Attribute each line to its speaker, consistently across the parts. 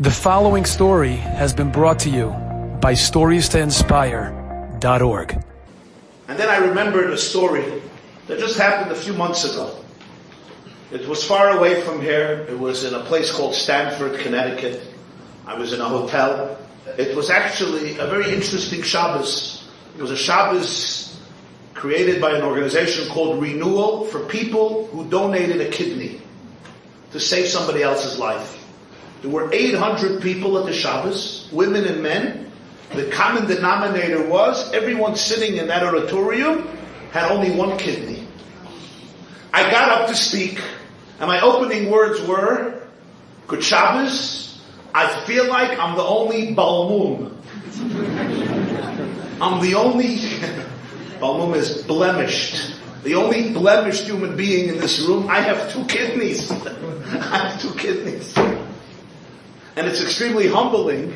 Speaker 1: The following story has been brought to you by StoriesToInspire.org.
Speaker 2: And then I remembered a story that just happened a few months ago. It was far away from here. It was in a place called Stamford, Connecticut. I was in a hotel. It was actually a very interesting Shabbos. It was a Shabbos created by an organization called Renewal for people who donated a kidney to save somebody else's life. There were 800 people at the Shabbos, women and men. The common denominator was everyone sitting in that auditorium had only one kidney. I got up to speak, and my opening words were, "Good Shabbos, I feel like I'm the only Balmum." I'm the only, Balmum is blemished. The only blemished human being in this room. I have two kidneys. I have two kidneys. And it's extremely humbling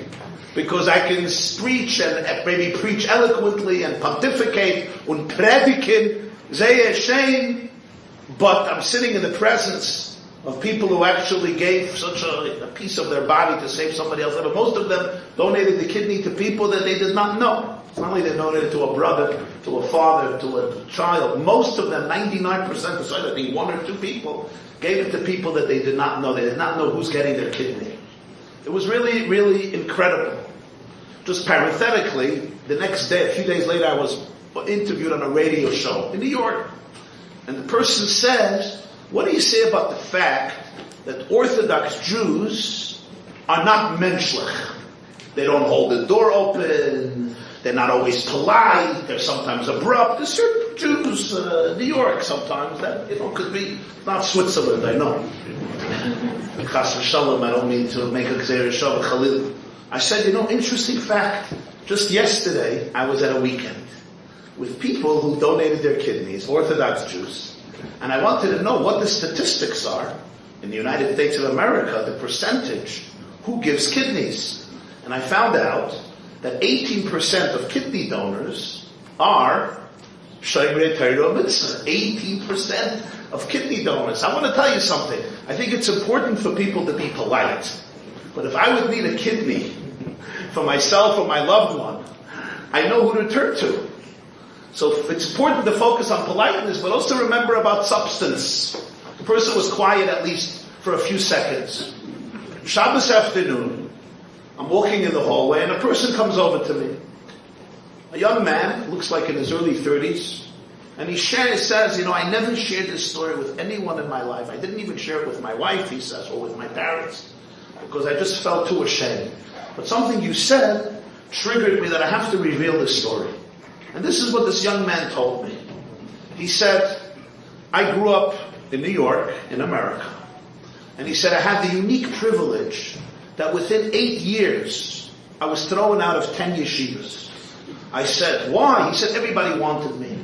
Speaker 2: because I can preach and maybe preach eloquently and pontificate und predigen, sehr schön, but I'm sitting in the presence of people who actually gave such a piece of their body to save somebody else. But most of them donated the kidney to people that they did not know. It's not only they donated to a brother, to a father, to a child. Most of them, 99%, besides I think one or two people, gave it to people that they did not know. They did not know who's getting their kidney. It was really, really incredible. Just parenthetically, the next day, a few days later, I was interviewed on a radio show in New York. And the person says, "What do you say about the fact that Orthodox Jews are not menschlich? They don't hold the door open, they're not always polite, they're sometimes abrupt. There's certain Jews, New York sometimes, that, could be, not Switzerland, I know. Chas v'shalom, I don't mean to make a gzeira shavah chalil." I said, interesting fact. Just yesterday, I was at a weekend with people who donated their kidneys, Orthodox Jews, and I wanted to know what the statistics are in the United States of America, the percentage who gives kidneys. And I found out that 18% of kidney donors are Shomerei Torah Mitzvah. 18% of kidney donors. I want to tell you something. I think it's important for people to be polite. But if I would need a kidney for myself or my loved one, I know who to turn to. So it's important to focus on politeness, but also remember about substance. The person was quiet at least for a few seconds. Shabbos afternoon, I'm walking in the hallway and a person comes over to me. A young man, looks like in his early 30s, and he says, I never shared this story with anyone in my life. I didn't even share it with my wife, he says, or with my parents, because I just felt too ashamed. But something you said triggered me that I have to reveal this story. And this is what this young man told me. He said, I grew up in New York, in America. And he said, I had the unique privilege that within 8 years, I was thrown out of 10 yeshivas. I said, why? He said, everybody wanted me.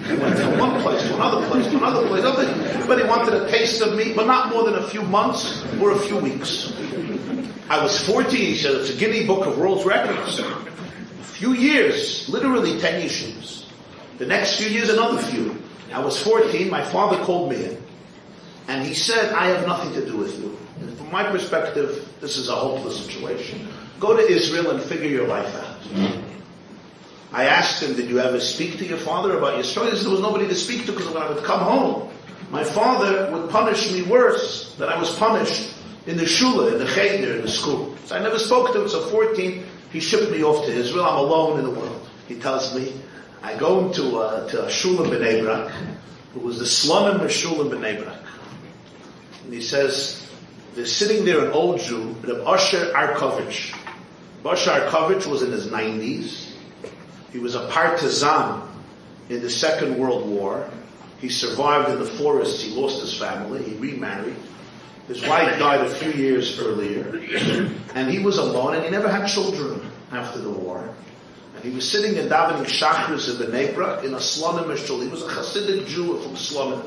Speaker 2: I went from one place to another place to another place. Everybody wanted a taste of me, but not more than a few months or a few weeks. I was 14, he said, it's a Guinness Book of World Records. A few years, literally 10 yeshivas. The next few years, another few. I was 14, my father called me in. And he said, I have nothing to do with you. And from my perspective, this is a hopeless situation. Go to Israel and figure your life out. I asked him, did you ever speak to your father about your story? He said, there was nobody to speak to because when I would come home, my father would punish me worse than I was punished in the shul, in the cheder, in the school. So I never spoke to him. So 14, he shipped me off to Israel. I'm alone in the world. He tells me, I go into a shul in Bnei Brak, who was the Slonim shul in Bnei Brak. And he says, there's sitting there an old Jew, Reb Asher Arkovich. Asher Arkovich was in his 90s. He was a partisan in the Second World War. He survived in the forests. He lost his family. He remarried. His wife died a few years earlier. And he was alone, and he never had children after the war. And he was sitting and davening Shachris in the Bnei Brak in a Slonim shul. He was a Hasidic Jew from Slonim.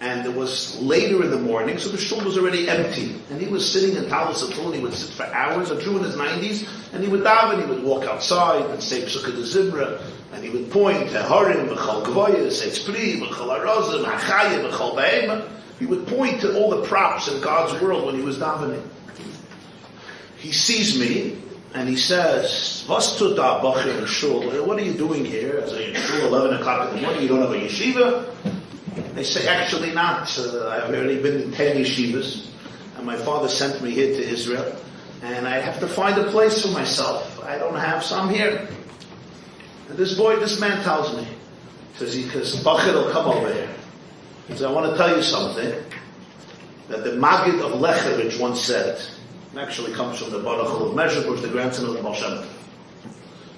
Speaker 2: And it was later in the morning, so the shul was already empty. And he was sitting in Talis Atul, he would sit for hours, a Jew in his 90s, and he would daven, he would walk outside and say Psukkah de Zimra, and he would point, Harim, B'chal Gvoyes, Eitzpri, B'chal Arozim, Hachayim, B'chal Be'ema, He would point to all the props in God's world when he was davening. He sees me, and he says, "Was tut da bacher in shul? What are you doing here? As in shul, 11 o'clock in the morning, you don't have a yeshiva?" They say, "Actually not. I've already been in 10 yeshivas, and my father sent me here to Israel, and I have to find a place for myself. I don't have some here." And this man tells me, says because bacher will come over here. He says, "I want to tell you something that the Maggid of Lechevich once said." It actually comes from the Baruch of Mezhebush, the grandson of the Baal Shem Tov.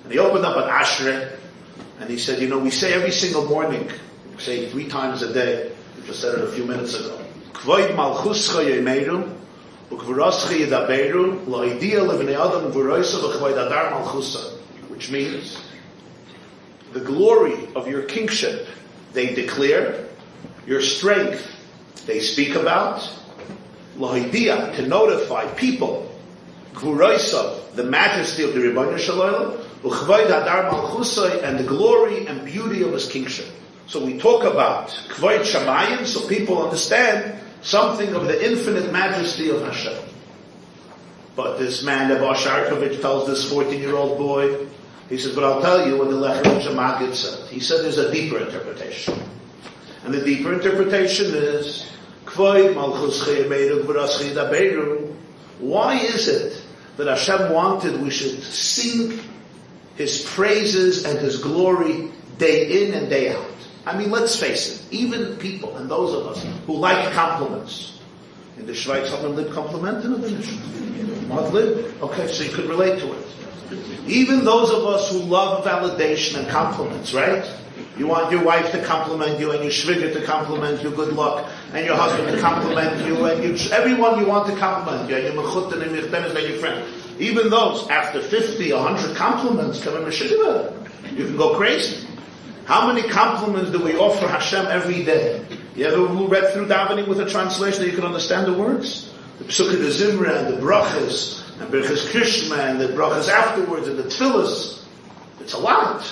Speaker 2: And he opened up an Ashrei, and he said, we say every single morning, we say 3 times a day, we just said it a few minutes ago, Kvoid Malchuscha Yemeru, Ukvurascha Yedaberu, Lo'idia Levnei Adam Vuroisa V'Kvoid Adar Malchusa, which means, the glory of your kingship they declare, your strength they speak about, Lohidia, to notify people, Gvuroisav, the majesty of the Rebbeinu Shalom, Uchvoid Hadar Malchusay, and the glory and beauty of his kingship. So we talk about Kvoid Shamayim, so people understand something of the infinite majesty of Hashem. But this man, YY Jacobson, tells this 14-year-old boy, he says, "But I'll tell you what the Lechevich Maggid said." He said there's a deeper interpretation. And the deeper interpretation is, why is it that Hashem wanted we should sing His praises and His glory day in and day out? I mean, let's face it, even people and those of us who like compliments. In the Schweiz, haben wir Komplimenten oder nicht? Okay, so you could relate to it. Even those of us who love validation and compliments, right? You want your wife to compliment you, and your shviger to compliment you, good luck, and your husband to compliment you, and everyone you want to compliment you, and your mechutin and your friend. Even those, after 50, 100 compliments, you can go crazy. How many compliments do we offer Hashem every day? You ever read through davening with a translation that you can understand the words? The Psukkah de Zimra, and the brachas, and Birchas Krishma, and the brachas afterwards, and the tefillas. It's a lot.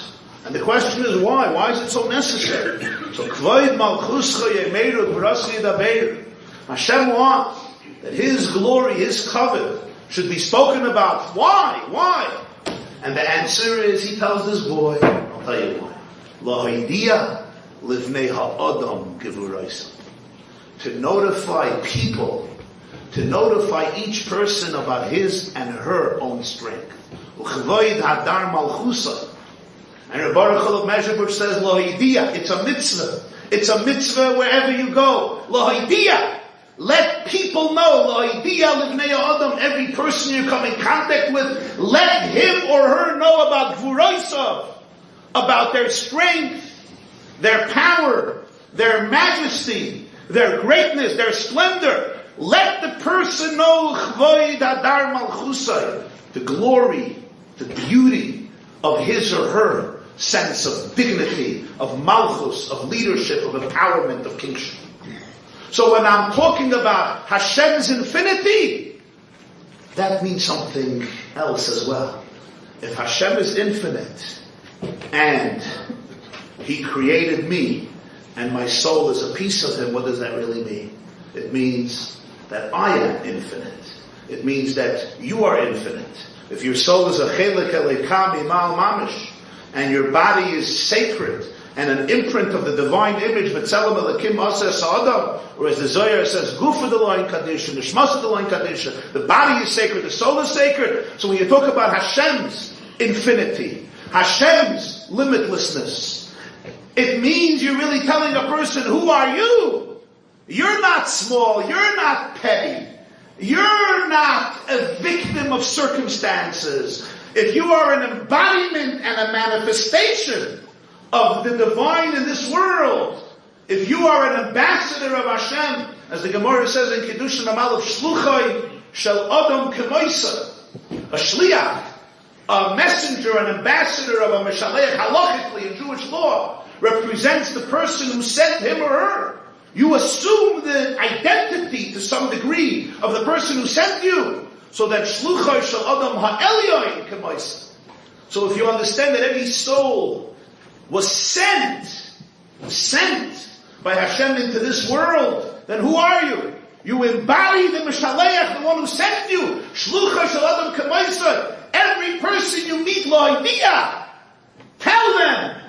Speaker 2: And the question is why? Why is it so necessary? So, Kvoid Malchuscha Yemeru Gvurascha Yedaberu. Hashem wants that His glory, His kavod, should be spoken about. Why? Why? And the answer is, he tells this boy, I'll tell you why. Lohidia livnei ha'adam gevuraisa. To notify people, to notify each person about his and her own strength. Uchvoid hadar malchusa. And Rebbe Baruch of Mezhebush says, Lohidia, it's a mitzvah. It's a mitzvah wherever you go. Lohidia, let people know. Lohidia livnei ha'adam, every person you come in contact with, let him or her know about gvuraisa, about their strength, their power, their majesty, their greatness, their splendor. Let the person know Chvoid Hadar Malchusay, the glory, the beauty of his or her sense of dignity, of malchus, of leadership, of empowerment, of kingship. So when I'm talking about Hashem's infinity, that means something else as well. If Hashem is infinite, and He created me, and my soul is a piece of Him, what does that really mean? It means that I am infinite. It means that you are infinite. If your soul is a chelek elekam imal mamish, and your body is sacred, and an imprint of the divine image, B'Tselem Elokim Aseh Sa'adam, or as the Zohar says, Gufa D'Loin Kaddish, Nishmas D'Loin Kaddish, the body is sacred, the soul is sacred. So when you talk about Hashem's infinity, Hashem's limitlessness, it means you're really telling a person, who are you? You're not small, you're not petty, you're not a victim of circumstances. If you are an embodiment and a manifestation of the divine in this world, if you are an ambassador of Hashem, as the Gemara says in Kiddushin Amalef, Shluchai Shel Adam Kemoisa, a shliach, a messenger, an ambassador of a Meshalech, halachically in Jewish law, represents the person who sent him or her. You assume the identity to some degree of the person who sent you, so that Shluchai Shel Adam Ha'elyon Kemoisa. So if you understand that every soul was sent by Hashem into this world, then who are you? You embody the Mishaleach, the one who sent you. Shlucha shel Adam k'maisa. Every person you meet, lo idea. Tell them.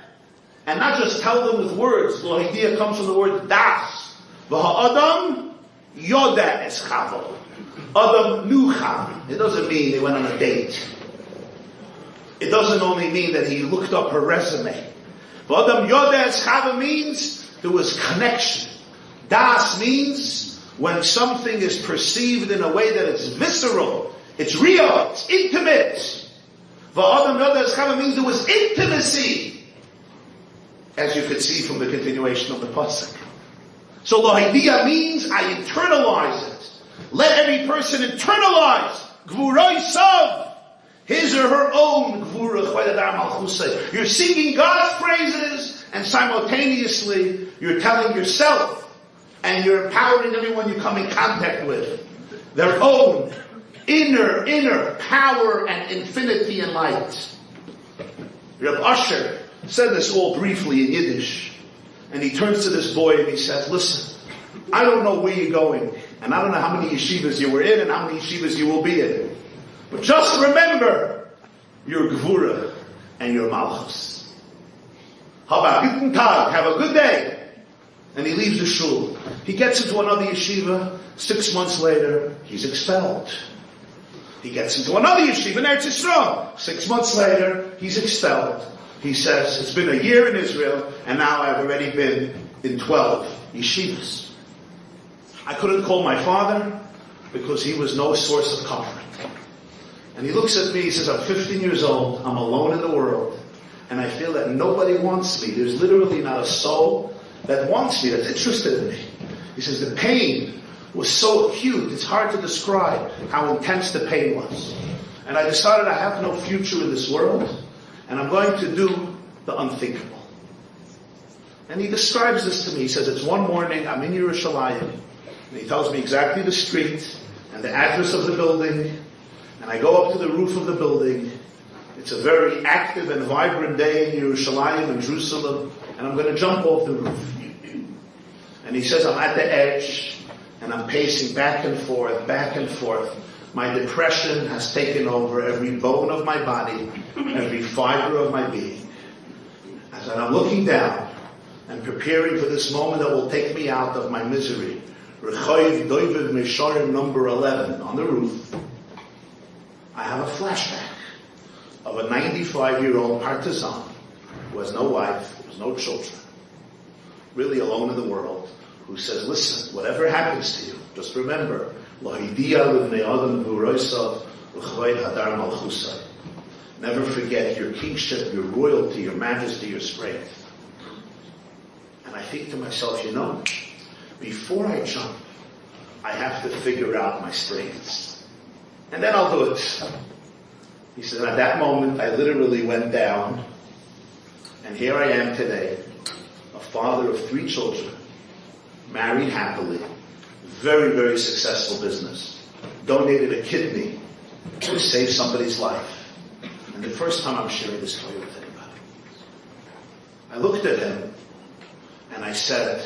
Speaker 2: And not just tell them with words. Lo idea comes from the word das. V'ha'adam yoda es chavo. Adam knew Chava. It doesn't mean they went on a date. It doesn't only mean that he looked up her resume. Adam yoda es chava means there was connection. Das means when something is perceived in a way that it's visceral, it's real, it's intimate. V'adam yoda es chava means there was intimacy, as you could see from the continuation of the pasuk. So lohidia means I internalize it. Let every person internalize gvura sav, his or her own gvura chayadar malchusay. You're singing God's praises, and simultaneously you're telling yourself and you're empowering everyone you come in contact with their own inner power and infinity and light. Reb Asher said this all briefly in Yiddish, and he turns to this boy and he says, listen, I don't know where you're going, and I don't know how many yeshivas you were in and how many yeshivas you will be in, but just remember your gvura and your malchus. How about guten tag, have a good day. And he leaves the shul. He gets into another yeshiva. 6 months later, he's expelled. He gets into another yeshiva in Eretz Yisrael. 6 months later, he's expelled. He says, it's been a year in Israel, and now I've already been in 12 yeshivas. I couldn't call my father because he was no source of comfort. And he looks at me, he says, I'm 15 years old, I'm alone in the world, and I feel that nobody wants me. There's literally not a soul that wants me, that's interested in me. He says, the pain was so acute, it's hard to describe how intense the pain was. And I decided I have no future in this world, and I'm going to do the unthinkable. And he describes this to me. He says, it's one morning, I'm in Yerushalayim, and he tells me exactly the street and the address of the building, and I go up to the roof of the building. It's a very active and vibrant day in Yerushalayim and Jerusalem, and I'm going to jump off the roof. And he says, I'm at the edge, and I'm pacing back and forth, back and forth. My depression has taken over every bone of my body, every fiber of my being. As I'm looking down and preparing for this moment that will take me out of my misery, Rechayiv Doivid Mesharim number 11 on the roof, I have a flashback of a 95-year-old partisan who has no wife, who has no children, really alone in the world, who says, listen, whatever happens to you, just remember, never forget your kingship, your royalty, your majesty, your strength. And I think to myself, before I jump, I have to figure out my strengths. And then I'll do it. He said, at that moment, I literally went down, and here I am today, a father of 3 children, married happily, very, very successful business, donated a kidney to save somebody's life. And the first time I'm sharing this story with anybody, I looked at him and I said,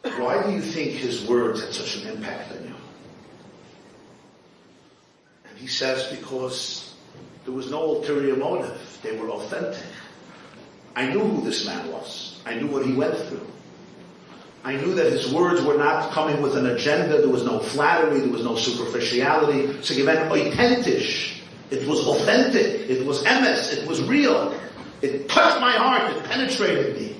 Speaker 2: why do you think his words had such an impact on you? And he says, because there was no ulterior motive. They were authentic. I knew who this man was. I knew what he went through. I knew that his words were not coming with an agenda. There was no flattery. There was no superficiality. So given authentisch, it was authentic. It was emes. It was real. It touched my heart. It penetrated me.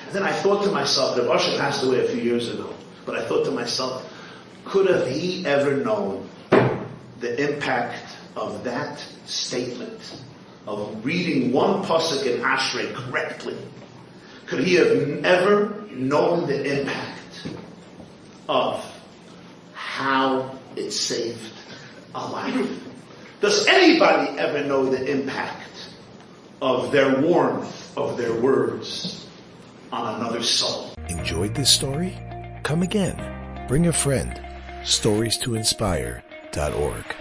Speaker 2: And then I thought to myself, Rav Asher passed away a few years ago, but I thought to myself, could have he ever known the impact of that statement, of reading one pasuk in Ashrei correctly? Could he have ever known the impact of how it saved a life? Does anybody ever know the impact of their warmth, of their words on another soul?
Speaker 3: Enjoyed this story? Come again. Bring a friend. StoriesToInspire.org